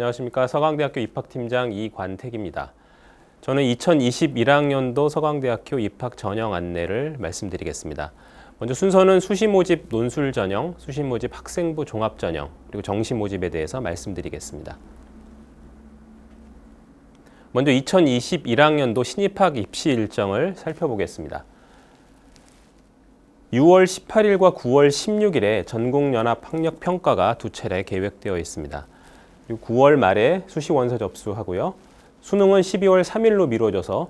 안녕하십니까. 서강대학교 입학팀장 이관택입니다. 저는 2021학년도 서강대학교 입학 전형 안내를 말씀드리겠습니다. 먼저 순서는 수시 모집 논술 전형, 수시 모집 학생부 종합 전형, 그리고 정시 모집에 대해서 말씀드리겠습니다. 먼저 2021학년도 신입학 입시 일정을 살펴보겠습니다. 6월 18일과 9월 16일에 전국연합 학력평가가 두 차례 계획되어 있습니다. 그리고 9월 말에 수시 원서 접수하고요. 수능은 12월 3일로 미뤄져서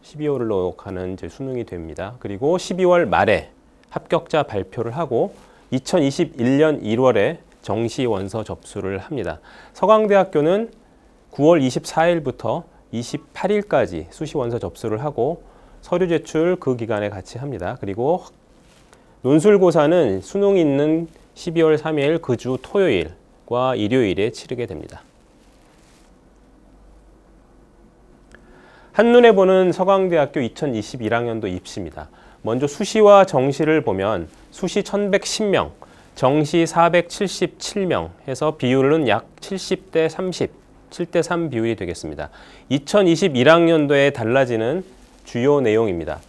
12월로 가는 수능이 됩니다. 그리고 12월 말에 합격자 발표를 하고 2021년 1월에 정시 원서 접수를 합니다. 서강대학교는 9월 24일부터 28일까지 수시 원서 접수를 하고 서류 제출 그 기간에 같이 합니다. 그리고 논술고사는 수능이 있는 12월 3일 그 주 토요일과 일요일에 치르게 됩니다. 한눈에 보는 서강대학교 2021학년도 입시입니다. 먼저 수시와 정시를 보면 수시 1110명, 정시 477명 해서 비율은 약 70대 30, 7대 3 비율이 되겠습니다. 2021학년도에 달라지는 주요 내용입니다.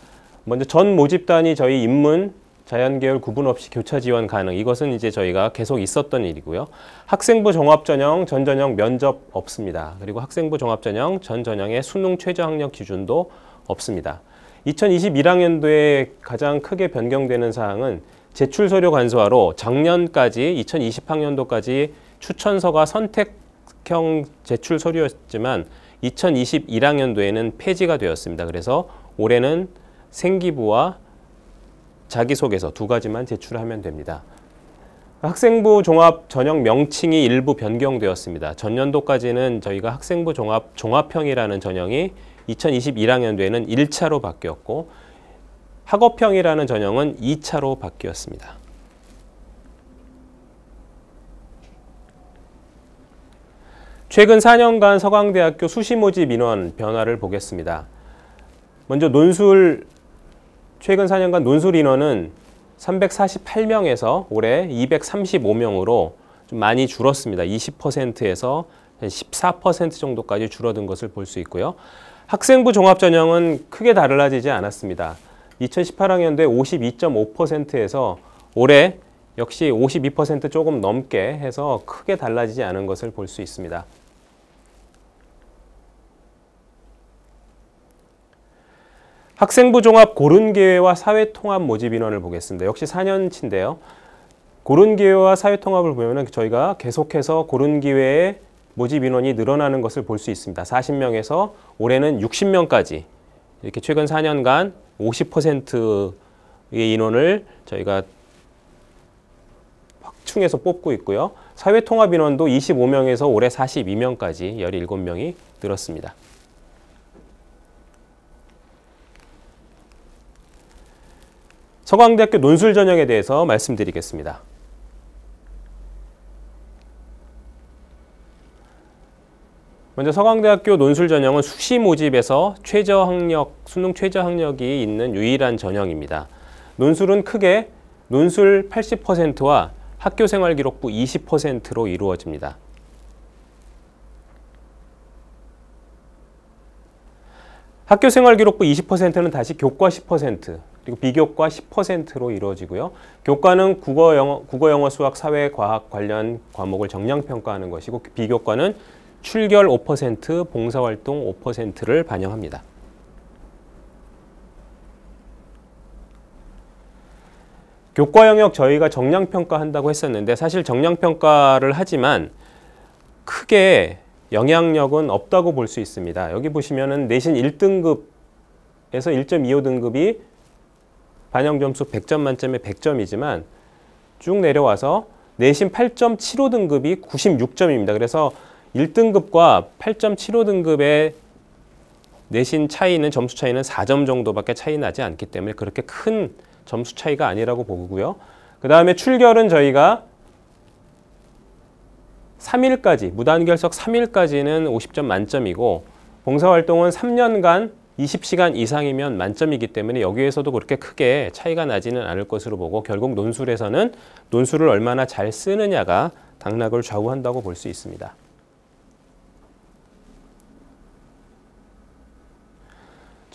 먼저 전 모집단이 저희 인문, 자연계열 구분 없이 교차 지원 가능. 이것은 이제 저희가 계속 있었던 일이고요. 학생부 종합전형, 전전형 면접 없습니다. 그리고 학생부 종합전형, 전전형의 수능 최저 학력 기준도 없습니다. 2021학년도에 가장 크게 변경되는 사항은 제출 서류 간소화로 작년까지 2020학년도까지 추천서가 선택형 제출 서류였지만 2021학년도에는 폐지가 되었습니다. 그래서 올해는 생기부와 자기소개서 두 가지만 제출하면 됩니다. 학생부 종합 전형 명칭이 일부 변경되었습니다. 전년도까지는 저희가 학생부 종합형이라는 전형이 2021학년도에는 1차로 바뀌었고 학업형이라는 전형은 2차로 바뀌었습니다. 최근 4년간 서강대학교 수시 모집 인원 변화를 보겠습니다. 먼저 최근 4년간 논술 인원은 348명에서 올해 235명으로 좀 많이 줄었습니다. 20%에서 14% 정도까지 줄어든 것을 볼 수 있고요. 학생부 종합전형은 크게 달라지지 않았습니다. 2018학년도에 52.5%에서 올해 역시 52% 조금 넘게 해서 크게 달라지지 않은 것을 볼 수 있습니다. 학생부 종합 고른기회와 사회통합 모집 인원을 보겠습니다. 역시 4년치인데요. 고른기회와 사회통합을 보면 저희가 계속해서 고른기회의 모집 인원이 늘어나는 것을 볼 수 있습니다. 40명에서 올해는 60명까지 이렇게 최근 4년간 50%의 인원을 저희가 확충해서 뽑고 있고요. 사회통합 인원도 25명에서 올해 42명까지 17명이 늘었습니다. 서강대학교 논술 전형에 대해서 말씀드리겠습니다. 먼저 서강대학교 논술 전형은 수시 모집에서 수능 최저 학력이 있는 유일한 전형입니다. 논술은 크게 논술 80%와 학교생활기록부 20%로 이루어집니다. 학교생활기록부 20%는 다시 교과 10%, 그리고 비교과 10%로 이루어지고요. 교과는 국어, 영어, 수학, 사회, 과학 관련 과목을 정량평가하는 것이고 비교과는 출결 5%, 봉사활동 5%를 반영합니다. 교과 영역 저희가 정량평가한다고 했었는데 사실 정량평가를 하지만 크게 영향력은 없다고 볼 수 있습니다. 여기 보시면은 내신 1등급에서 1.25 등급이 반영 점수 100점 만점에 100점이지만 쭉 내려와서 내신 8.75 등급이 96점입니다. 그래서 1등급과 8.75 등급의 내신 차이는 점수 차이는 4점 정도밖에 차이 나지 않기 때문에 그렇게 큰 점수 차이가 아니라고 보고요. 그 다음에 출결은 저희가 3일까지, 무단결석 3일까지는 50점 만점이고 봉사활동은 3년간 20시간 이상이면 만점이기 때문에 여기에서도 그렇게 크게 차이가 나지는 않을 것으로 보고 결국 논술에서는 논술을 얼마나 잘 쓰느냐가 당락을 좌우한다고 볼 수 있습니다.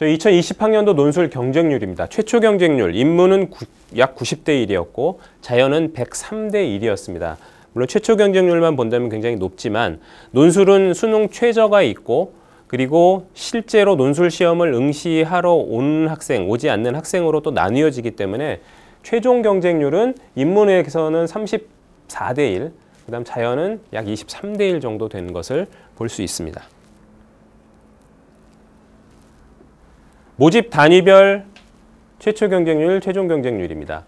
저희 2020학년도 논술 경쟁률입니다. 최초 경쟁률, 인문은 약 90대 1이었고 자연은 103대 1이었습니다. 물론 최초 경쟁률만 본다면 굉장히 높지만 논술은 수능 최저가 있고 그리고 실제로 논술 시험을 응시하러 온 학생, 오지 않는 학생으로 또 나뉘어지기 때문에 최종 경쟁률은 인문에서는 34대 1, 그 다음 자연은 약 23대 1 정도 되는 것을 볼 수 있습니다. 모집 단위별 최초 경쟁률, 최종 경쟁률입니다.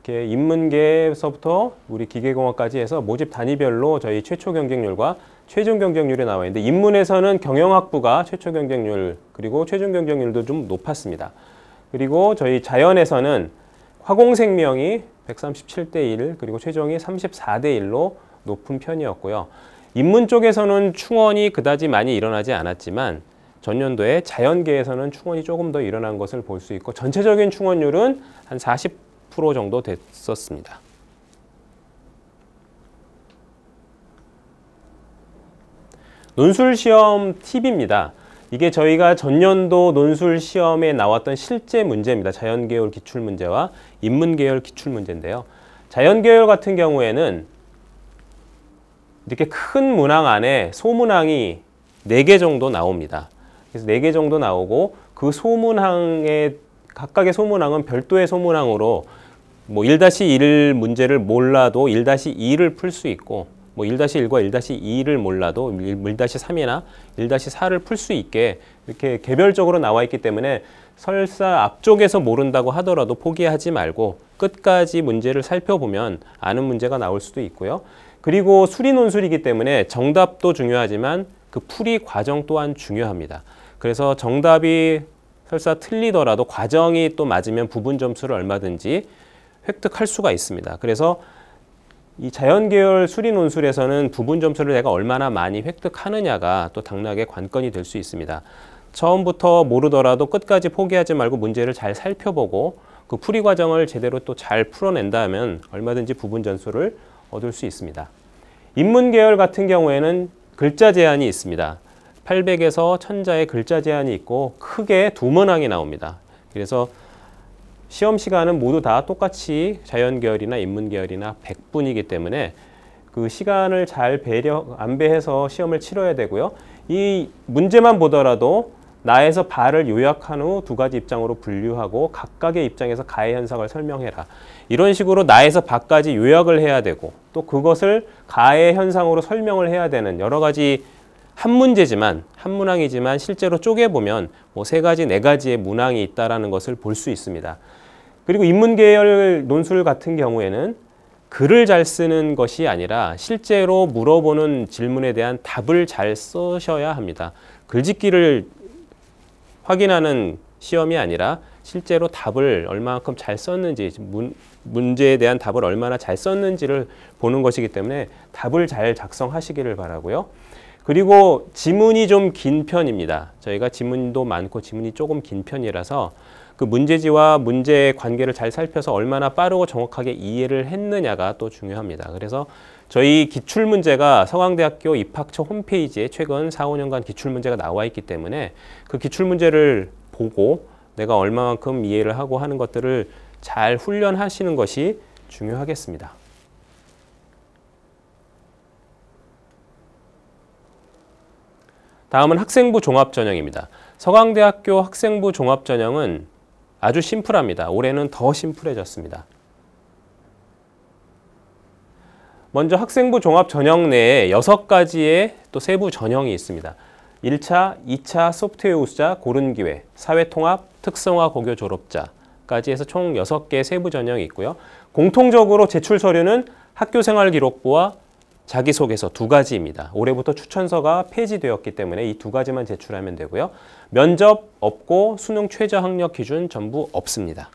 이렇게 인문계에서부터 우리 기계공학까지 해서 모집 단위별로 저희 최초 경쟁률과 최종 경쟁률이 나와 있는데 인문에서는 경영학부가 최초 경쟁률 그리고 최종 경쟁률도 좀 높았습니다. 그리고 저희 자연에서는 화공생명이 137대 1 그리고 최종이 34대 1로 높은 편이었고요. 인문 쪽에서는 충원이 그다지 많이 일어나지 않았지만 전년도에 자연계에서는 충원이 조금 더 일어난 것을 볼 수 있고 전체적인 충원율은 한 40% 정도 됐었습니다. 논술시험 팁입니다. 이게 저희가 전년도 논술시험에 나왔던 실제 문제입니다. 자연계열 기출문제와 인문계열 기출문제인데요. 자연계열 같은 경우에는 이렇게 큰 문항 안에 소문항이 4개 정도 나옵니다. 그래서 4개 정도 나오고 그 소문항의 각각의 소문항은 별도의 소문항으로 뭐 1-1 문제를 몰라도 1-2를 풀 수 있고 뭐 1-1과 1-2를 몰라도 1-3이나 1-4를 풀 수 있게 이렇게 개별적으로 나와 있기 때문에 설사 앞쪽에서 모른다고 하더라도 포기하지 말고 끝까지 문제를 살펴보면 아는 문제가 나올 수도 있고요. 그리고 수리 논술이기 때문에 정답도 중요하지만 그 풀이 과정 또한 중요합니다. 그래서 정답이 설사 틀리더라도 과정이 또 맞으면 부분 점수를 얼마든지 획득할 수가 있습니다. 그래서 이 자연계열 수리 논술에서는 부분 점수를 내가 얼마나 많이 획득하느냐가 또 당락의 관건이 될 수 있습니다. 처음부터 모르더라도 끝까지 포기하지 말고 문제를 잘 살펴보고 그 풀이 과정을 제대로 또 잘 풀어낸다면 얼마든지 부분 점수를 얻을 수 있습니다. 인문계열 같은 경우에는 글자 제한이 있습니다. 800에서 1000자의 글자 제한이 있고 크게 2문항이 나옵니다. 그래서 시험 시간은 모두 다 똑같이 자연계열이나 인문계열이나 100분이기 때문에 그 시간을 잘 안배해서 시험을 치러야 되고요. 이 문제만 보더라도 나에서 바를 요약한 후 2가지 입장으로 분류하고 각각의 입장에서 가해 현상을 설명해라. 이런 식으로 나에서 바까지 요약을 해야 되고 또 그것을 가해 현상으로 설명을 해야 되는 여러 가지 한 문제지만 한 문항이지만 실제로 쪼개보면 뭐 3가지, 4가지의 문항이 있다는 것을 볼 수 있습니다. 그리고 인문계열 논술 같은 경우에는 글을 잘 쓰는 것이 아니라 실제로 물어보는 질문에 대한 답을 잘 쓰셔야 합니다. 글짓기를 확인하는 시험이 아니라 실제로 답을 얼마만큼 잘 썼는지, 문제에 대한 답을 얼마나 잘 썼는지를 보는 것이기 때문에 답을 잘 작성하시기를 바라고요. 그리고 지문이 좀 긴 편입니다. 저희가 지문도 많고 지문이 조금 긴 편이라서 그 문제지와 문제의 관계를 잘 살펴서 얼마나 빠르고 정확하게 이해를 했느냐가 또 중요합니다. 그래서 저희 기출문제가 서강대학교 입학처 홈페이지에 최근 4, 5년간 기출문제가 나와 있기 때문에 그 기출문제를 보고 내가 얼마만큼 이해를 하고 하는 것들을 잘 훈련하시는 것이 중요하겠습니다. 다음은 학생부 종합전형입니다. 서강대학교 학생부 종합전형은 아주 심플합니다. 올해는 더 심플해졌습니다. 먼저 학생부 종합전형 내에 6가지의 또 세부 전형이 있습니다. 1차, 2차 소프트웨어 우수자 고른기회, 사회통합, 특성화 고교 졸업자까지 해서 총 6개의 세부 전형이 있고요. 공통적으로 제출 서류는 학교생활기록부와 자기소개서 2가지입니다. 올해부터 추천서가 폐지되었기 때문에 이 2가지만 제출하면 되고요. 면접 없고 수능 최저 학력 기준 전부 없습니다.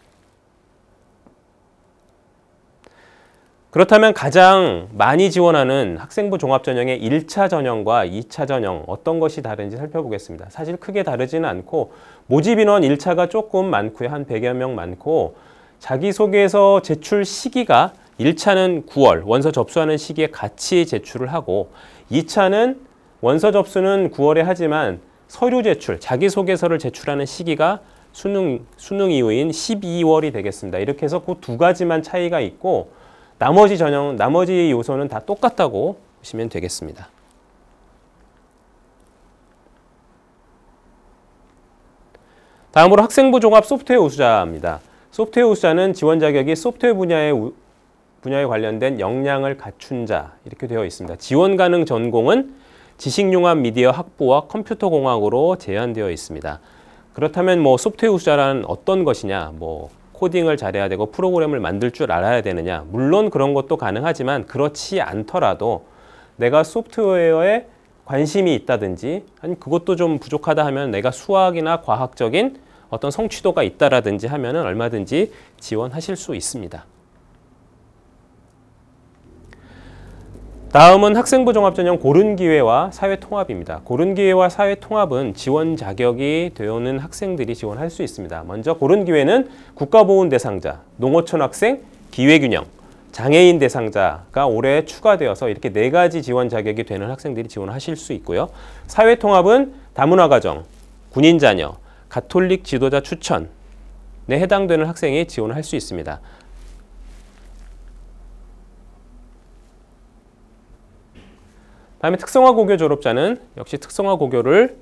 그렇다면 가장 많이 지원하는 학생부 종합전형의 1차 전형과 2차 전형 어떤 것이 다른지 살펴보겠습니다. 사실 크게 다르지는 않고 모집 인원 1차가 조금 많고요. 한 100여 명 많고 자기소개서 제출 시기가 1차는 9월 원서 접수하는 시기에 같이 제출을 하고 2차는 원서 접수는 9월에 하지만 서류 제출, 자기소개서를 제출하는 시기가 수능 이후인 12월이 되겠습니다. 이렇게 해서 그 두 가지만 차이가 있고 나머지 요소는 다 똑같다고 보시면 되겠습니다. 다음으로 학생부 종합 소프트웨어 우수자입니다. 소프트웨어 우수자는 지원 자격이 소프트웨어 분야에 관련된 역량을 갖춘 자 이렇게 되어 있습니다. 지원 가능 전공은 지식융합 미디어 학부와 컴퓨터공학으로 제한되어 있습니다. 그렇다면 뭐 소프트웨어 우수자란 어떤 것이냐, 뭐 코딩을 잘해야 되고 프로그램을 만들 줄 알아야 되느냐, 물론 그런 것도 가능하지만 그렇지 않더라도 내가 소프트웨어에 관심이 있다든지 아니 그것도 좀 부족하다 하면 내가 수학이나 과학적인 어떤 성취도가 있다라든지 하면은 얼마든지 지원하실 수 있습니다. 다음은 학생부 종합전형 고른기회와 사회통합입니다. 고른기회와 사회통합은 지원 자격이 되어오는 학생들이 지원할 수 있습니다. 먼저 고른기회는 국가보훈 대상자, 농어촌 학생, 기회균형, 장애인 대상자가 올해 추가되어서 이렇게 4가지 지원 자격이 되는 학생들이 지원하실 수 있고요. 사회통합은 다문화 가정, 군인 자녀, 가톨릭 지도자 추천에 해당되는 학생이 지원할 수 있습니다. 다음에 특성화고교 졸업자는 역시 특성화고교를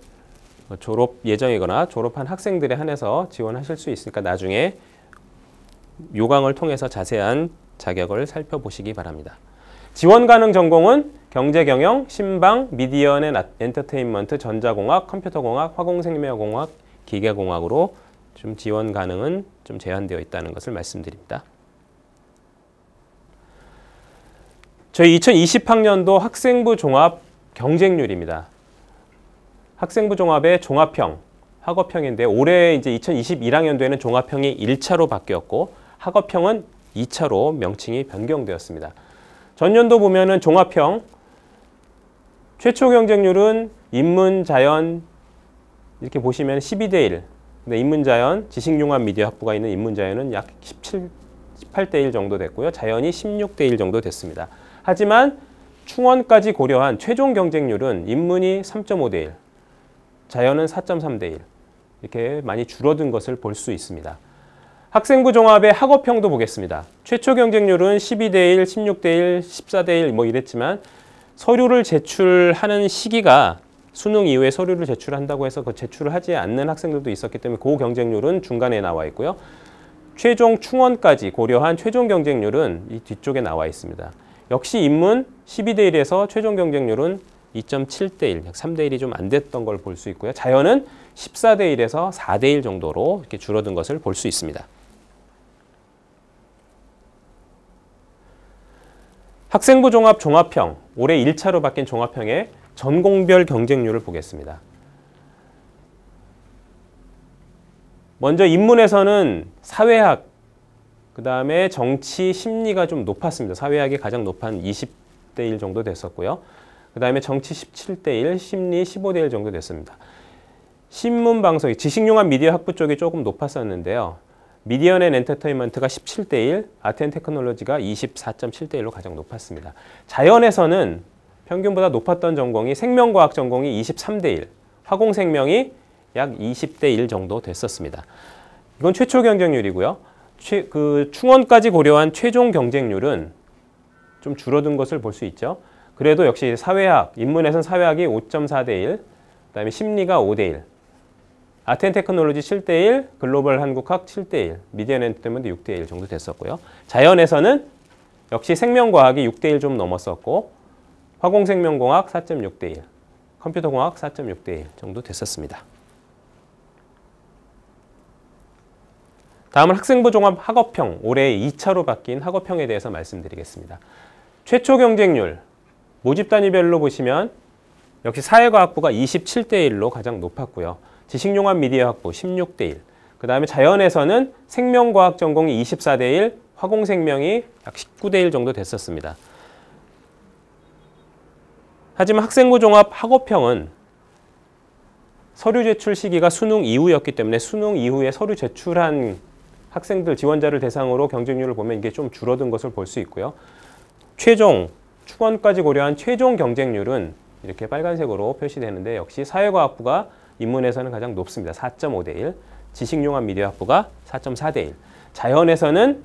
졸업 예정이거나 졸업한 학생들에 한해서 지원하실 수 있으니까 나중에 요강을 통해서 자세한 자격을 살펴보시기 바랍니다. 지원 가능 전공은 경제경영, 신방, 미디어 앤 엔터테인먼트, 전자공학, 컴퓨터공학, 화공생명공학, 기계공학으로 좀 지원 가능은 좀 제한되어 있다는 것을 말씀드립니다. 저희 2020학년도 학생부 종합 경쟁률입니다. 학생부 종합의 종합형, 학업형인데 올해 이제 2021학년도에는 종합형이 1차로 바뀌었고 학업형은 2차로 명칭이 변경되었습니다. 전년도 보면은 종합형 최초 경쟁률은 인문, 자연 이렇게 보시면 12대 1. 근데 인문, 자연, 지식융합 미디어 학부가 있는 인문, 자연은 약 18대 1 정도 됐고요. 자연이 16대 1 정도 됐습니다. 하지만 충원까지 고려한 최종 경쟁률은 인문이 3.5대 1, 자연은 4.3대 1 이렇게 많이 줄어든 것을 볼 수 있습니다. 학생부 종합의 학업형도 보겠습니다. 최초 경쟁률은 12대 1, 16대 1, 14대 1 뭐 이랬지만 서류를 제출하는 시기가 수능 이후에 서류를 제출한다고 해서 그 제출을 하지 않는 학생들도 있었기 때문에 그 경쟁률은 중간에 나와 있고요. 최종 충원까지 고려한 최종 경쟁률은 이 뒤쪽에 나와 있습니다. 역시 인문 12대 1에서 최종 경쟁률은 2.7대 1, 약 3대 1이 좀 안 됐던 걸 볼 수 있고요. 자연은 14대 1에서 4대 1 정도로 이렇게 줄어든 것을 볼 수 있습니다. 학생부 종합 종합형, 올해 1차로 바뀐 종합형의 전공별 경쟁률을 보겠습니다. 먼저 인문에서는 사회학, 그 다음에 정치, 심리가 좀 높았습니다. 사회학이 가장 높은 20대 1 정도 됐었고요. 그 다음에 정치 17대 1, 심리 15대 1 정도 됐습니다. 신문, 방송, 지식융합 미디어 학부 쪽이 조금 높았었는데요. 미디어 앤 엔터테인먼트가 17대 1, 아트 앤 테크놀로지가 24.7대 1로 가장 높았습니다. 자연에서는 평균보다 높았던 전공이 생명과학 전공이 23대 1, 화공생명이 약 20대 1 정도 됐었습니다. 이건 최초 경쟁률이고요. 충원까지 고려한 최종 경쟁률은 좀 줄어든 것을 볼 수 있죠. 그래도 역시 사회학, 인문에서는 사회학이 5.4대 1, 그다음에 심리가 5대 1, 아트 앤 테크놀로지 7대 1, 글로벌 한국학 7대 1, 미디어 앤 엔터테인먼트 6대 1 정도 됐었고요. 자연에서는 역시 생명과학이 6대 1 좀 넘었었고 화공생명공학 4.6대 1, 컴퓨터공학 4.6대 1 정도 됐었습니다. 다음은 학생부 종합 학업형, 올해 2차로 바뀐 학업형에 대해서 말씀드리겠습니다. 최초 경쟁률, 모집 단위별로 보시면 역시 사회과학부가 27대 1로 가장 높았고요. 지식융합 미디어 학부 16대 1, 그 다음에 자연에서는 생명과학 전공이 24대 1, 화공생명이 약 19대 1 정도 됐었습니다. 하지만 학생부 종합 학업형은 서류 제출 시기가 수능 이후였기 때문에 수능 이후에 서류 제출한 학생들 지원자를 대상으로 경쟁률을 보면 이게 좀 줄어든 것을 볼 수 있고요. 최종, 충원까지 고려한 최종 경쟁률은 이렇게 빨간색으로 표시되는데 역시 사회과학부가 인문에서는 가장 높습니다. 4.5대 1. 지식융합 미디어 학부가 4.4대 1. 자연에서는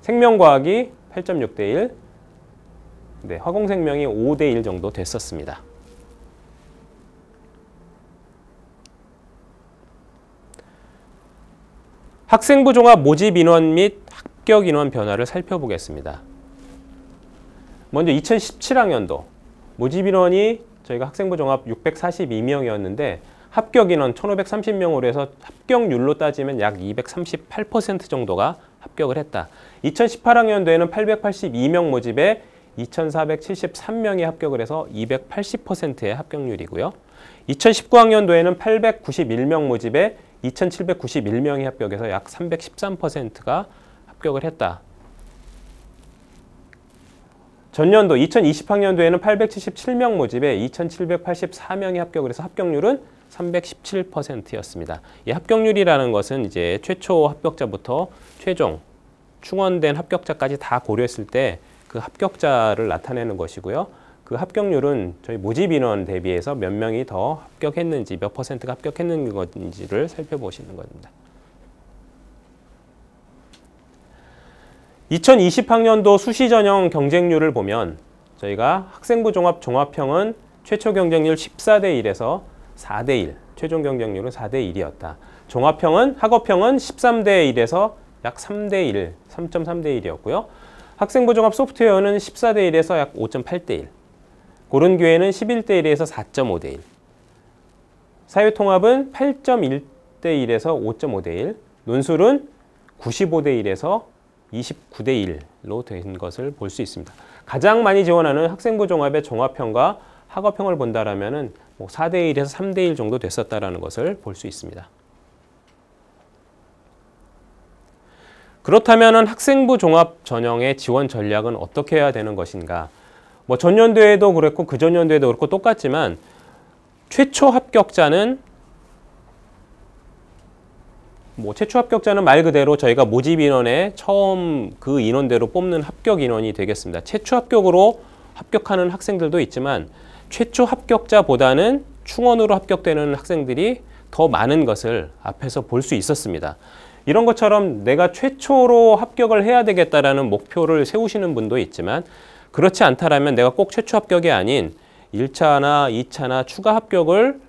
생명과학이 8.6대 1. 네, 화공생명이 5대 1 정도 됐었습니다. 학생부 종합 모집 인원 및 합격 인원 변화를 살펴보겠습니다. 먼저 2017학년도 모집 인원이 저희가 학생부 종합 642명이었는데 합격 인원 1,530명으로 해서 합격률로 따지면 약 238% 정도가 합격을 했다. 2018학년도에는 882명 모집에 2,473명이 합격을 해서 280%의 합격률이고요. 2019학년도에는 891명 모집에 2,791명이 합격해서 약 313%가 합격을 했다. 전년도 2020학년도에는 877명 모집에 2,784명이 합격을 해서 합격률은 317%였습니다. 이 합격률이라는 것은 이제 최초 합격자부터 최종 충원된 합격자까지 다 고려했을 때 그 합격자를 나타내는 것이고요. 그 합격률은 저희 모집 인원 대비해서 몇 명이 더 합격했는지, 몇 퍼센트가 합격했는지를 살펴보시는 겁니다. 2020학년도 수시 전형 경쟁률을 보면 저희가 학생부 종합 종합형은 최초 경쟁률 14대 1에서 4대 1, 최종 경쟁률은 4대 1이었다. 종합형은 학업형은 13대 1에서 약 3대 1, 3.3대 1이었고요. 학생부 종합 소프트웨어는 14대 1에서 약 5.8대 1. 고른교회는 11대 1에서 4.5대 1. 사회통합은 8.1대 1에서 5.5대 1. 논술은 95대 1에서 29대 1로 된 것을 볼 수 있습니다. 가장 많이 지원하는 학생부 종합의 종합형과 학업형을 본다라면은 4대 1에서 3대 1 정도 됐었다라는 것을 볼 수 있습니다. 그렇다면 학생부 종합 전형의 지원 전략은 어떻게 해야 되는 것인가? 전년도에도 그랬고 그 전년도에도 그렇고 똑같지만 최초 합격자는 말 그대로 저희가 모집 인원에 처음 그 인원대로 뽑는 합격 인원이 되겠습니다. 최초 합격으로 합격하는 학생들도 있지만 최초 합격자보다는 충원으로 합격되는 학생들이 더 많은 것을 앞에서 볼 수 있었습니다. 이런 것처럼 내가 최초로 합격을 해야 되겠다라는 목표를 세우시는 분도 있지만 그렇지 않다라면 내가 꼭 최초 합격이 아닌 1차나 2차나 추가 합격을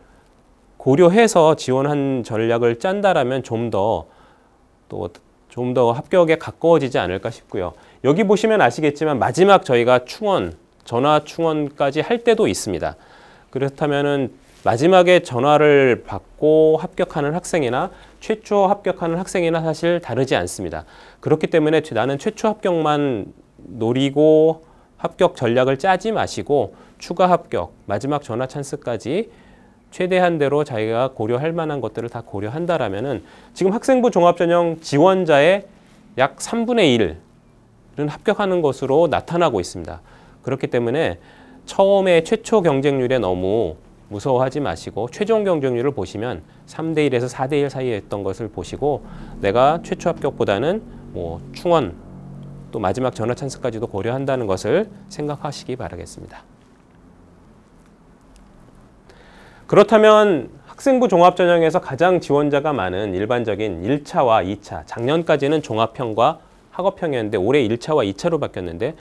고려해서 지원한 전략을 짠다라면 좀 더 합격에 가까워지지 않을까 싶고요. 여기 보시면 아시겠지만 마지막 저희가 충원, 전화 충원까지 할 때도 있습니다. 그렇다면은 마지막에 전화를 받고 합격하는 학생이나 최초 합격하는 학생이나 사실 다르지 않습니다. 그렇기 때문에 나는 최초 합격만 노리고 합격 전략을 짜지 마시고 추가 합격, 마지막 전화 찬스까지 최대한대로 자기가 고려할 만한 것들을 다 고려한다라면은 지금 학생부 종합전형 지원자의 약 3분의 1은 합격하는 것으로 나타나고 있습니다. 그렇기 때문에 처음에 최초 경쟁률에 너무 무서워하지 마시고 최종 경쟁률을 보시면 3대 1에서 4대 1 사이에 있던 것을 보시고 내가 최초 합격보다는 충원 또 마지막 전화 찬스까지도 고려한다는 것을 생각하시기 바라겠습니다. 그렇다면 학생부 종합전형에서 가장 지원자가 많은 일반적인 1차와 2차, 작년까지는 종합형과 학업형이었는데 올해 1차와 2차로 바뀌었는데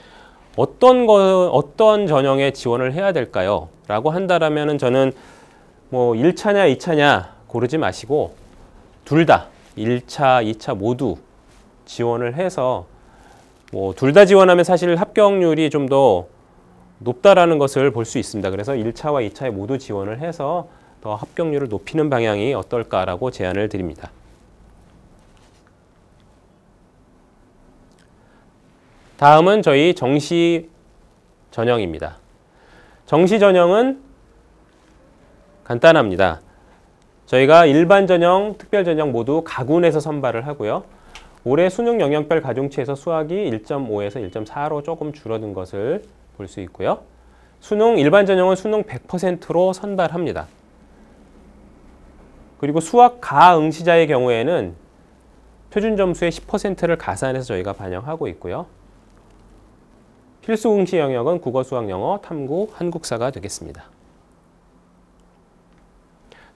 어떤 전형에 지원을 해야 될까요? 라고 한다라면은 저는 1차냐 2차냐 고르지 마시고 둘 다 1차, 2차 모두 지원을 해서 둘 다 지원하면 사실 합격률이 좀 더 높다라는 것을 볼 수 있습니다. 그래서 1차와 2차에 모두 지원을 해서 더 합격률을 높이는 방향이 어떨까라고 제안을 드립니다. 다음은 저희 정시 전형입니다. 정시 전형은 간단합니다. 저희가 일반 전형, 특별 전형 모두 가군에서 선발을 하고요. 올해 수능 영역별 가중치에서 수학이 1.5에서 1.4로 조금 줄어든 것을 볼 수 있고요. 일반 전형은 수능 100%로 선발합니다. 그리고 수학 가 응시자의 경우에는 표준 점수의 10%를 가산해서 저희가 반영하고 있고요. 필수 응시 영역은 국어, 수학, 영어, 탐구, 한국사가 되겠습니다.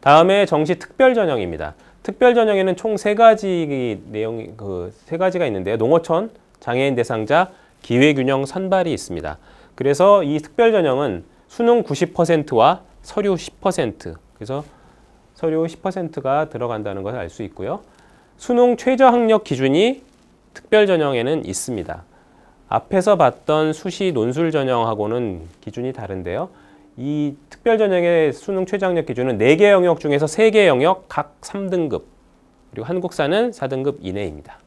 다음에 정시 특별 전형입니다. 특별 전형에는 총 3가지 내용이 세 가지가 있는데요. 농어촌, 장애인 대상자, 기회균형 선발이 있습니다. 그래서 이 특별 전형은 수능 90%와 서류 10%, 그래서 서류 10%가 들어간다는 것을 알 수 있고요. 수능 최저 학력 기준이 특별 전형에는 있습니다. 앞에서 봤던 수시 논술 전형하고는 기준이 다른데요. 이 특별 전형의 수능 최저 학력 기준은 4개 영역 중에서 3개 영역 각 3등급, 그리고 한국사는 4등급 이내입니다.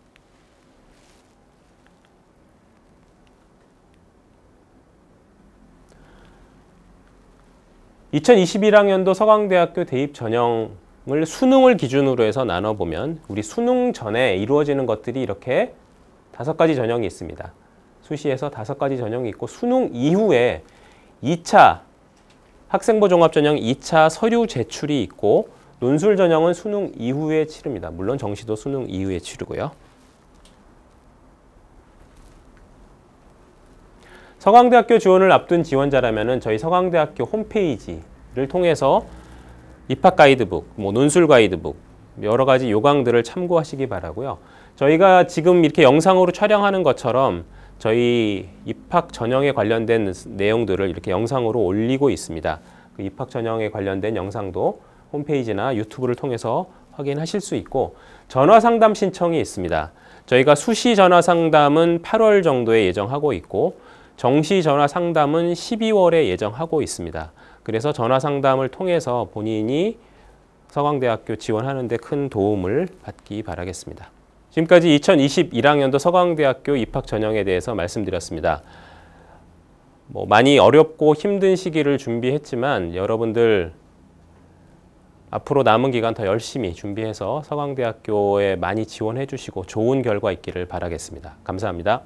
(2021학년도) 서강대학교 대입 전형을 수능을 기준으로 해서 나눠보면 우리 수능 전에 이루어지는 것들이 이렇게 5가지 전형이 있습니다. 수시에서 5가지 전형이 있고, 수능 이후에 2차 학생부 종합전형 2차 서류 제출이 있고, 논술 전형은 수능 이후에 치릅니다. 물론 정시도 수능 이후에 치르고요. 서강대학교 지원을 앞둔 지원자라면 저희 서강대학교 홈페이지를 통해서 입학 가이드북, 논술 가이드북, 여러 가지 요강들을 참고하시기 바라고요. 저희가 지금 이렇게 영상으로 촬영하는 것처럼 저희 입학 전형에 관련된 내용들을 이렇게 영상으로 올리고 있습니다. 그 입학 전형에 관련된 영상도 홈페이지나 유튜브를 통해서 확인하실 수 있고, 전화 상담 신청이 있습니다. 저희가 수시 전화 상담은 8월 정도에 예정하고 있고, 정시 전화 상담은 12월에 예정하고 있습니다. 그래서 전화 상담을 통해서 본인이 서강대학교 지원하는 데 큰 도움을 받기 바라겠습니다. 지금까지 2021학년도 서강대학교 입학 전형에 대해서 말씀드렸습니다. 많이 어렵고 힘든 시기를 준비했지만 여러분들 앞으로 남은 기간 더 열심히 준비해서 서강대학교에 많이 지원해 주시고 좋은 결과 있기를 바라겠습니다. 감사합니다.